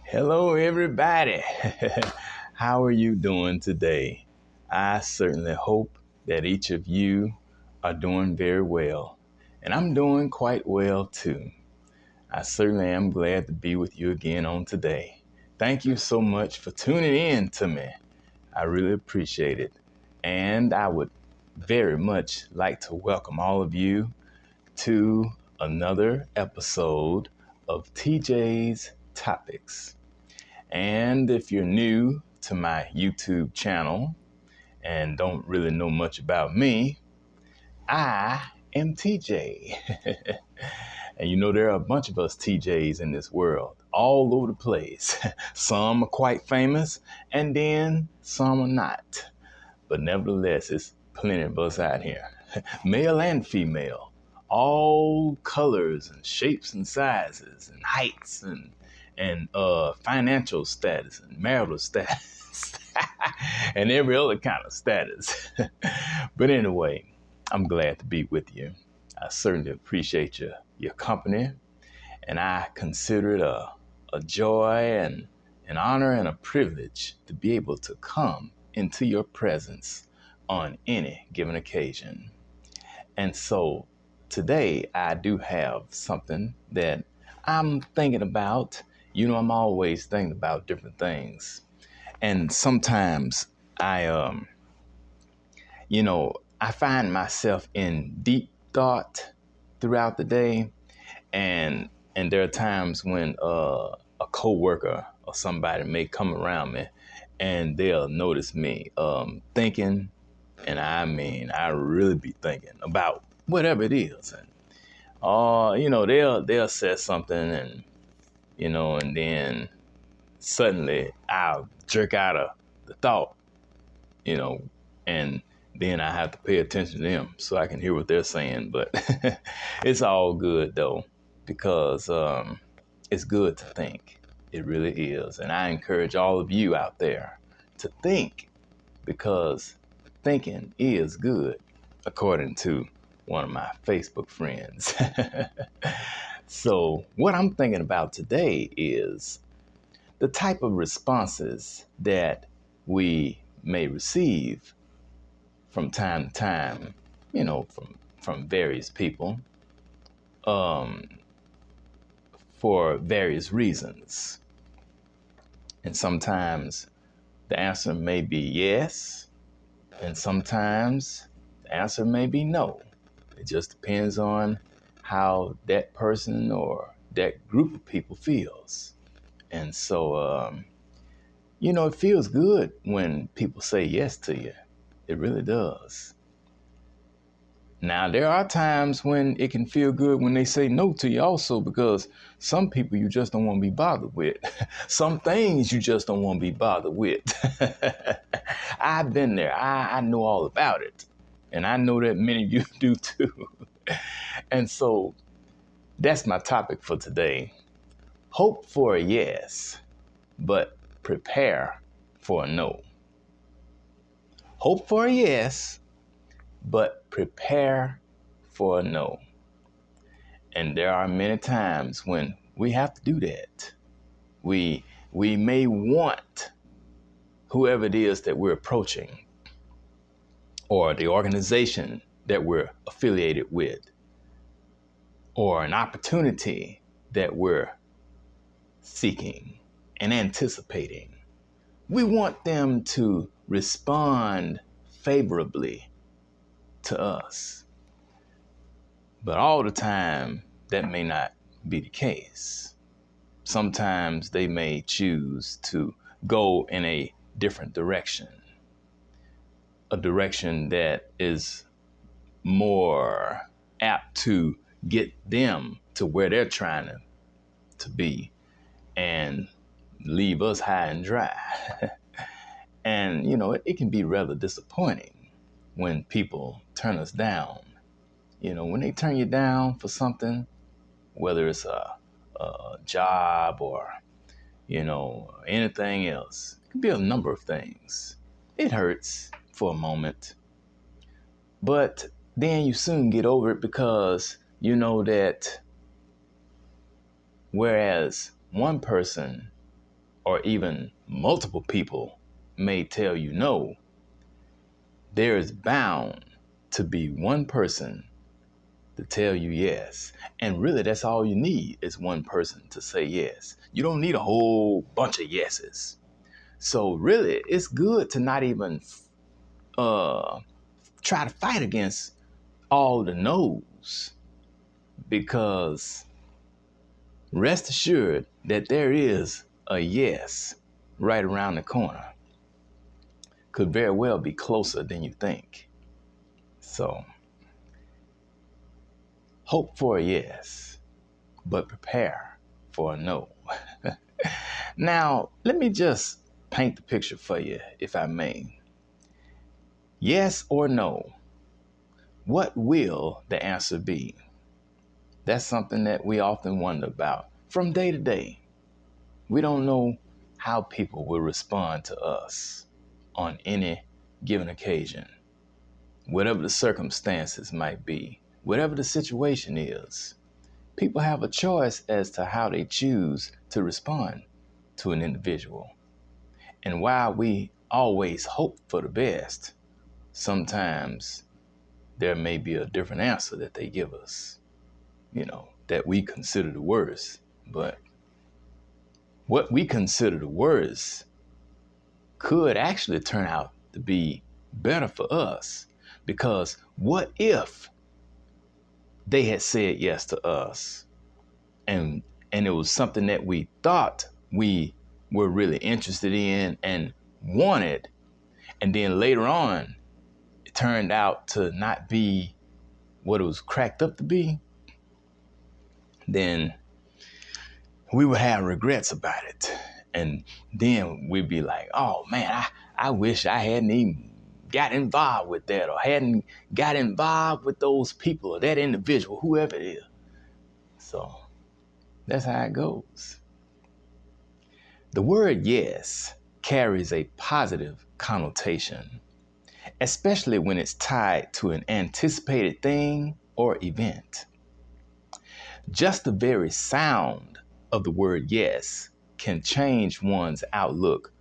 Hello, everybody. How are you doing today? I certainly hope that each of you are doing very well. And I'm doing quite well too. I certainly am glad to be with you again on today. Thank you so much for tuning in to me. I really appreciate it. And I would very much like to welcome all of you to another episode of TJ's Topics. And if you're new to my YouTube channel and don't really know much about me, I am TJ. And you know, there are a bunch of us TJs in this world, all over the place. Some are quite famous, and then some are not. But nevertheless, it's plenty of us out here, male and female, all colors and shapes and sizes and heights and financial status and marital status and every other kind of status. But anyway, I'm glad to be with you. I certainly appreciate your company, and I consider it a joy and an honor and a privilege to be able to come into your presence on any given occasion. And so today I do have something that I'm thinking about. You know, I'm always thinking about different things. And sometimes I you know, I find myself in deep thought throughout the day, and there are times when a coworker or somebody may come around me and they'll notice me thinking, and I mean I really be thinking about whatever it is, and they'll say something, and and then suddenly I'll jerk out of the thought, you know, and then I have to pay attention to them so I can hear what they're saying. But it's all good though, because it's good to think. It really is. And I encourage all of you out there to think, because thinking is good, according to one of my Facebook friends. So what I'm thinking about today is the type of responses that we may receive from time to time, from various people, um, for various reasons. And sometimes the answer may be yes, and sometimes the answer may be no. It just depends on how that person or that group of people feels. And so, it feels good when people say yes to you. It really does. Now, there are times when it can feel good when they say no to you also, because some people you just don't want to be bothered with. Some things you just don't want to be bothered with. I've been there. I know all about it. And I know that many of you do too. And so that's my topic for today. Hope for a yes, but prepare for a no. Hope for a yes, but prepare for a no. And there are many times when we have to do that. We may want whoever it is that we're approaching, or the organization that we're affiliated with, or an opportunity that we're seeking and anticipating. We want them to respond favorably to us. But all the time, that may not be the case. Sometimes they may choose to go in a different direction, a direction that is more apt to get them to where they're trying to be and leave us high and dry. And, it can be rather disappointing when people turn us down. When they turn you down for something, whether it's a job or, anything else. It could be a number of things. It hurts for a moment, but then you soon get over it, because you know that whereas one person or even multiple people may tell you no, there is bound to be one person to tell you yes. And really, that's all you need is one person to say yes. You don't need a whole bunch of yeses. So really, it's good to not even try to fight against all the no's, because rest assured that there is a yes right around the corner. Could very well be closer than you think. So hope for a yes, but prepare for a no. Now, let me just paint the picture for you, if I may. Yes or no, what will the answer be? That's something that we often wonder about from day to day. We don't know how people will respond to us on any given occasion, whatever the circumstances might be, whatever the situation is. People have a choice as to how they choose to respond to an individual. And while we always hope for the best, sometimes there may be a different answer that they give us, that we consider the worst. But what we consider the worst could actually turn out to be better for us. Because what if they had said yes to us and it was something that we thought we were really interested in and wanted, and then later on it turned out to not be what it was cracked up to be? Then we would have regrets about it. And then we'd be like, oh man, I wish I hadn't even got involved with that, or hadn't got involved with those people or that individual, whoever it is. So that's how it goes. The word yes carries a positive connotation, especially when it's tied to an anticipated thing or event. Just the very sound of the word yes can change one's outlook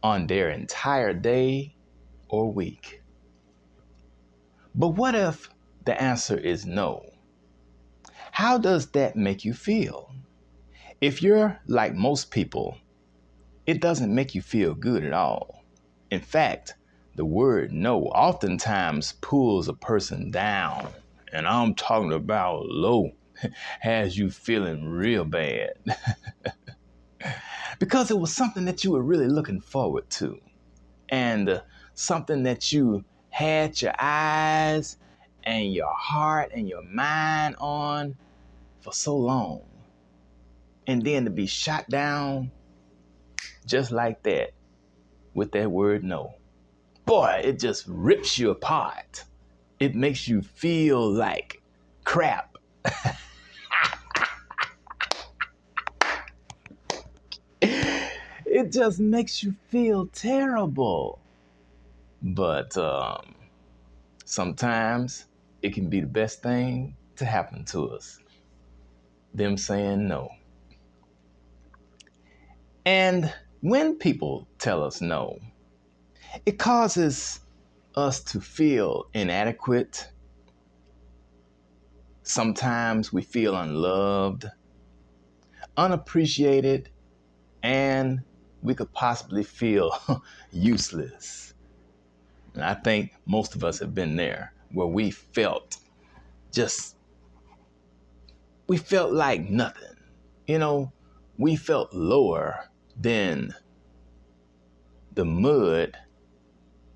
on their entire day or week. But what if the answer is no? How does that make you feel? If you're like most people, it doesn't make you feel good at all. In fact, the word no oftentimes pulls a person down, and I'm talking about low, has you feeling real bad. Because it was something that you were really looking forward to, and something that you had your eyes and your heart and your mind on for so long. And then to be shot down just like that with that word no. Boy, it just rips you apart. It makes you feel like crap. It just makes you feel terrible. But sometimes it can be the best thing to happen to us. Them saying no. And when people tell us no, it causes us to feel inadequate. Sometimes we feel unloved, unappreciated, and we could possibly feel useless. And I think most of us have been there, where we felt like nothing. We felt lower than the mud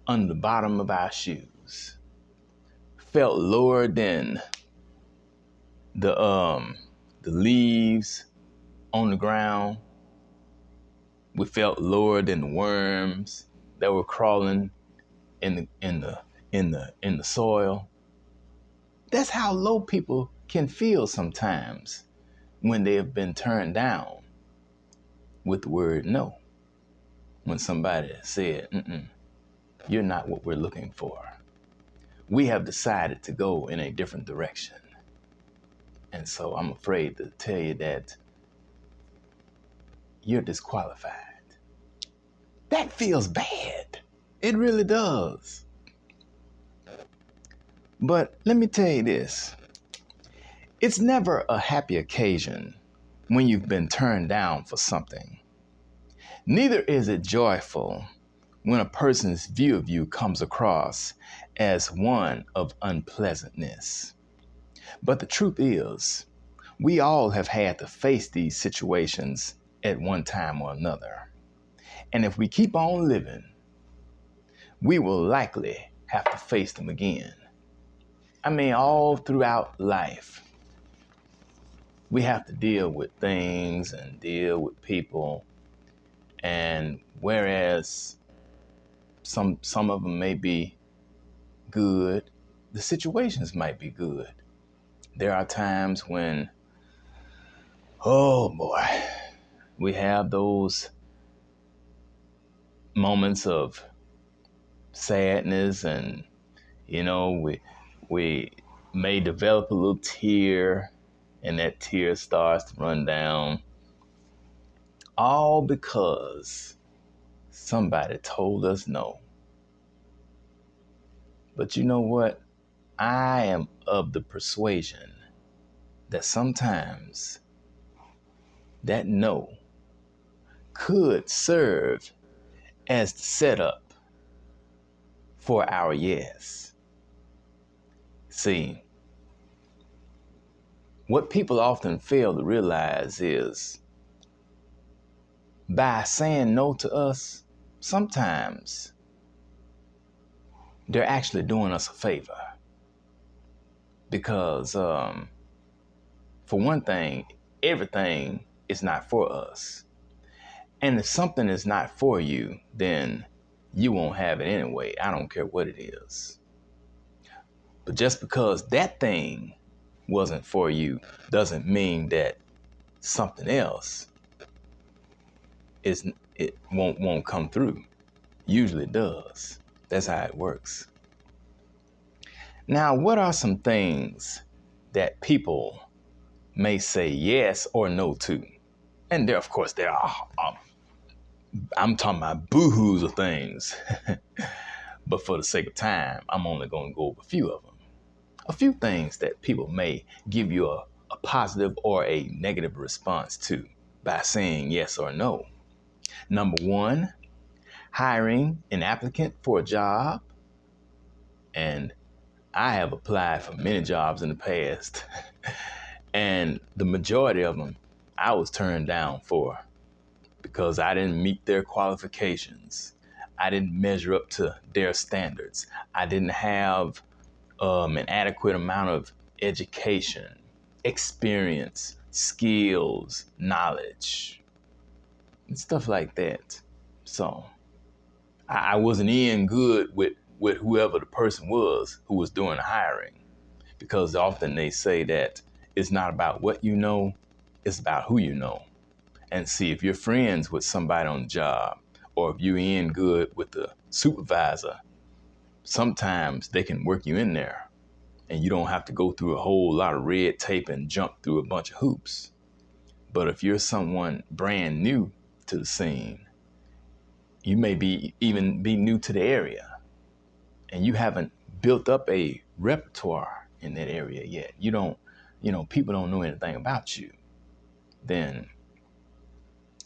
on the bottom of our shoes. Felt lower than the leaves on the ground. We felt lower than the worms that were crawling in the soil. That's how low people can feel sometimes when they have been turned down with the word no. When somebody said, you're not what we're looking for. We have decided to go in a different direction. And so I'm afraid to tell you that you're disqualified. That feels bad. It really does. But let me tell you this. It's never a happy occasion when you've been turned down for something. Neither is it joyful when a person's view of you comes across as one of unpleasantness. But the truth is, we all have had to face these situations at one time or another. And if we keep on living, we will likely have to face them again. I mean, all throughout life, we have to deal with things and deal with people. And whereas some of them may be good, the situations might be good. There are times when, oh boy, we have those moments of sadness, and we may develop a little tear, and that tear starts to run down, all because somebody told us no. But you know what? I am of the persuasion that sometimes that no could serve as the setup for our yes. See, what people often fail to realize is by saying no to us, sometimes they're actually doing us a favor. Because for one thing, everything is not for us. And if something is not for you, then you won't have it anyway. I don't care what it is. But just because that thing wasn't for you doesn't mean that something else won't come through. Usually it does. That's how it works. Now, what are some things that people may say yes or no to? And there, of course, there are. I'm talking about boohoos of things. But for the sake of time, I'm only going to go over a few of them. A few things that people may give you a positive or a negative response to by saying yes or no. Number one, hiring an applicant for a job. And I have applied for many jobs in the past. And the majority of them I was turned down for because I didn't meet their qualifications. I didn't measure up to their standards. I didn't have an adequate amount of education, experience, skills, knowledge, and stuff like that. So I wasn't in good with whoever the person was who was doing the hiring, because often they say that it's not about what you know, it's about who you know. And see, if you're friends with somebody on the job, or if you're in good with the supervisor, sometimes they can work you in there and you don't have to go through a whole lot of red tape and jump through a bunch of hoops. But if you're someone brand new to the scene, you may even be new to the area and you haven't built up a repertoire in that area yet. People don't know anything about you. Then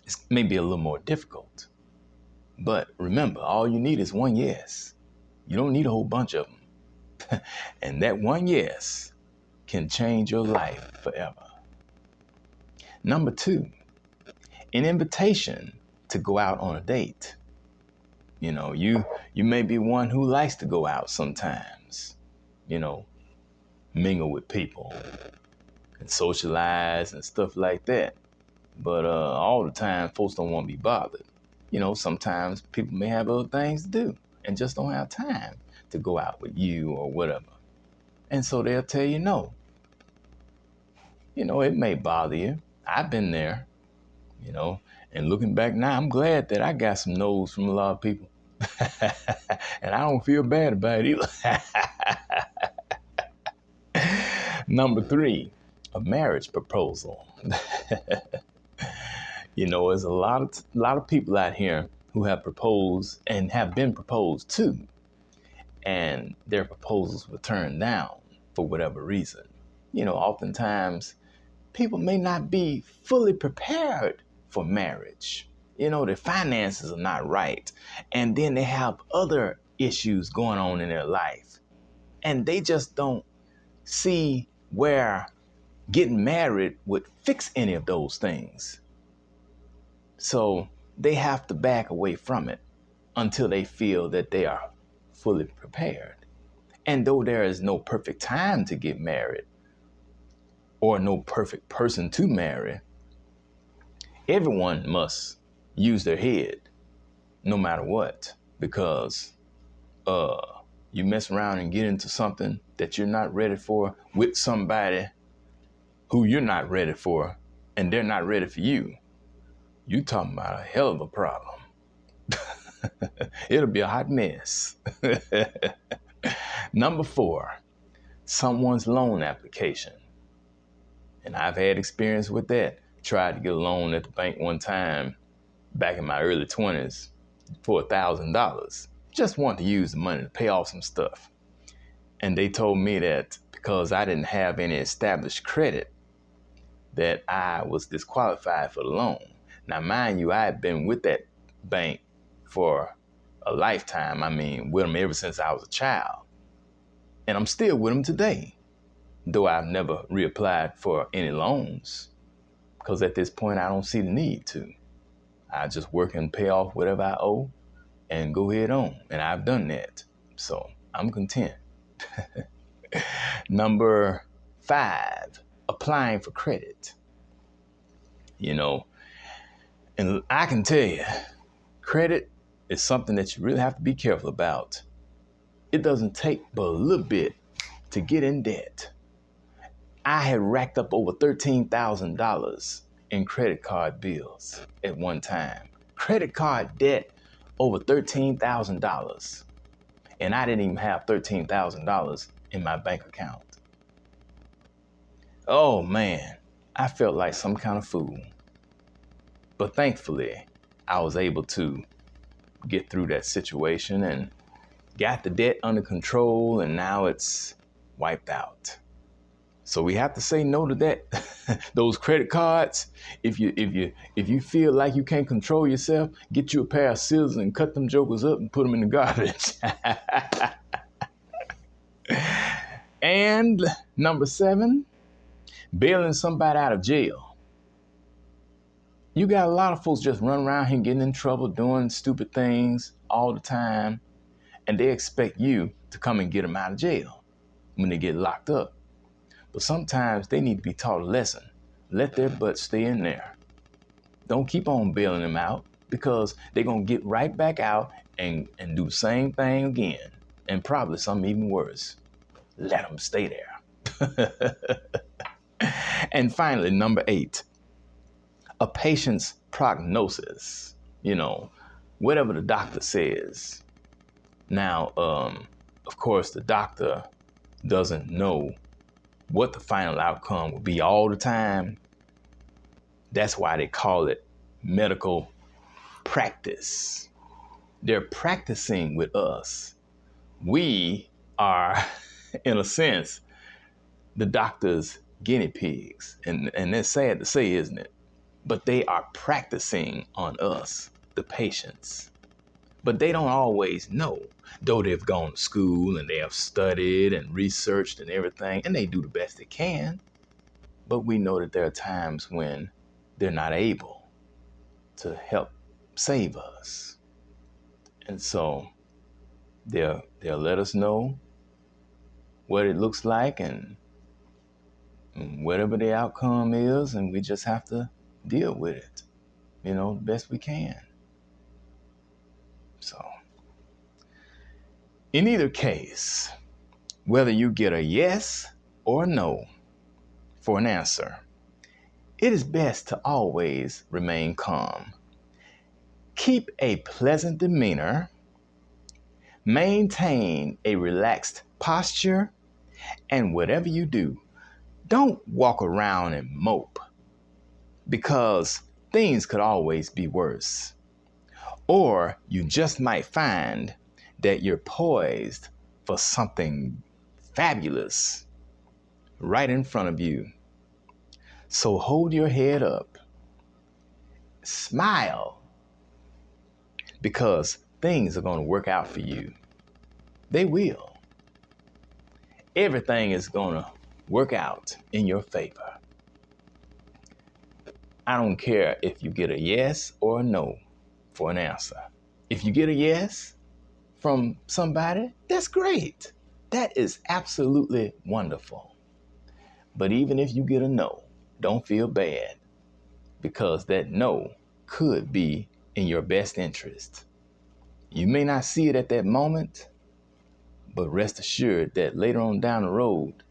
it's maybe a little more difficult. But remember, all you need is one yes. You don't need a whole bunch of them. And that one yes can change your life forever. Number two, an invitation to go out on a date. You may be one who likes to go out sometimes, mingle with people and socialize and stuff like that. But all the time, folks don't want to be bothered. Sometimes people may have other things to do and just don't have time to go out with you or whatever. And so they'll tell you no. It may bother you. I've been there, and looking back now, I'm glad that I got some no's from a lot of people. And I don't feel bad about it either. Number three, a marriage proposal. There's a lot of people out here who have proposed and have been proposed to, and their proposals were turned down for whatever reason. Oftentimes people may not be fully prepared for marriage. Their finances are not right. And then they have other issues going on in their life. And they just don't see where getting married would fix any of those things. So they have to back away from it until they feel that they are fully prepared. And though there is no perfect time to get married or no perfect person to marry, everyone must use their head no matter what, because you mess around and get into something that you're not ready for with somebody who you're not ready for, and they're not ready for you. You talking about a hell of a problem. It'll be a hot mess. Number 4, someone's loan application. And I've had experience with that. Tried to get a loan at the bank one time back in my early 20s for $1,000. Just wanted to use the money to pay off some stuff. And they told me that because I didn't have any established credit, that I was disqualified for the loan. Now, mind you, I had been with that bank for a lifetime. I mean, with them ever since I was a child. And I'm still with them today, though I've never reapplied for any loans, because at this point, I don't see the need to. I just work and pay off whatever I owe and go head on. And I've done that. So I'm content. Number 5, applying for credit. And I can tell you, credit is something that you really have to be careful about. It doesn't take but a little bit to get in debt. I had racked up over $13,000 in credit card bills at one time. Credit card debt over $13,000. And I didn't even have $13,000 in my bank account. Oh man, I felt like some kind of fool. But thankfully, I was able to get through that situation and got the debt under control, and now it's wiped out. So we have to say no to that. Those credit cards. If you feel like you can't control yourself, get you a pair of scissors and cut them jokers up and put them in the garbage. And number 7, bailing somebody out of jail. You got a lot of folks just running around here getting in trouble, doing stupid things all the time, and they expect you to come and get them out of jail when they get locked up. But sometimes they need to be taught a lesson. Let their butt stay in there. Don't keep on bailing them out, because they're going to get right back out and do the same thing again, and probably something even worse. Let them stay there. And finally, number 8, a patient's prognosis. Whatever the doctor says. Now, of course, the doctor doesn't know what the final outcome will be all the time. That's why they call it medical practice. They're practicing with us. We are, in a sense, the doctor's guinea pigs. And that's sad to say, isn't it? But they are practicing on us, the patients. But they don't always know, though they've gone to school and they have studied and researched and everything, and they do the best they can. But we know that there are times when they're not able to help save us. And so they'll let us know what it looks like and whatever the outcome is, and we just have to deal with it, the best we can. So in either case, whether you get a yes or a no for an answer, it is best to always remain calm. Keep a pleasant demeanor, maintain a relaxed posture, and whatever you do, don't walk around and mope, because things could always be worse. Or you just might find that you're poised for something fabulous right in front of you. So hold your head up, smile, because things are going to work out for you. They will. Everything is going to work out in your favor. I don't care if you get a yes or a no for an answer. If you get a yes from somebody, that's great. That is absolutely wonderful. But even if you get a no, don't feel bad, because that no could be in your best interest. You may not see it at that moment, but rest assured that later on down the road,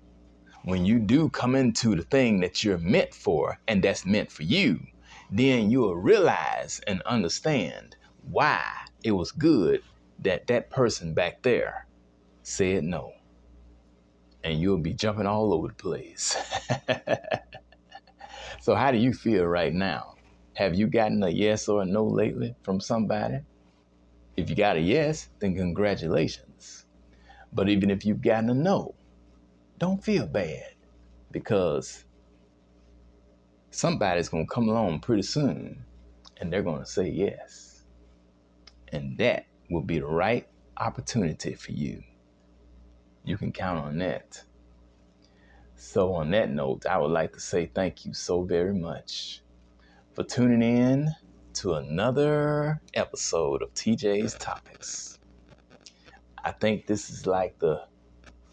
when you do come into the thing that you're meant for and that's meant for you, then you'll realize and understand why it was good that that person back there said no. And you'll be jumping all over the place. So how do you feel right now? Have you gotten a yes or a no lately from somebody? If you got a yes, then congratulations. But even if you've gotten a no, don't feel bad, because somebody's going to come along pretty soon and they're going to say yes. And that will be the right opportunity for you. You can count on that. So on that note, I would like to say thank you so very much for tuning in to another episode of TJ's Topics. I think this is like the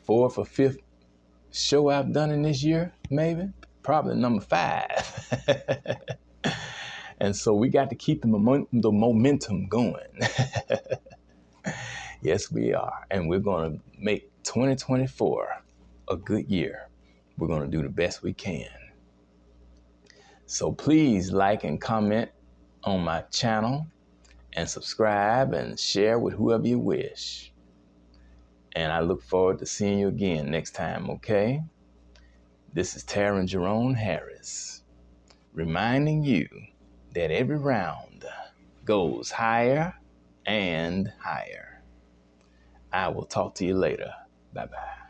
4th or 5th show I've done in this year, maybe. Probably number 5. And so we got to keep the momentum going. Yes, we are. And we're going to make 2024 a good year. We're going to do the best we can. So please like and comment on my channel and subscribe and share with whoever you wish. And I look forward to seeing you again next time, okay? This is Taryn Jerome Harris, reminding you that every round goes higher and higher. I will talk to you later. Bye-bye.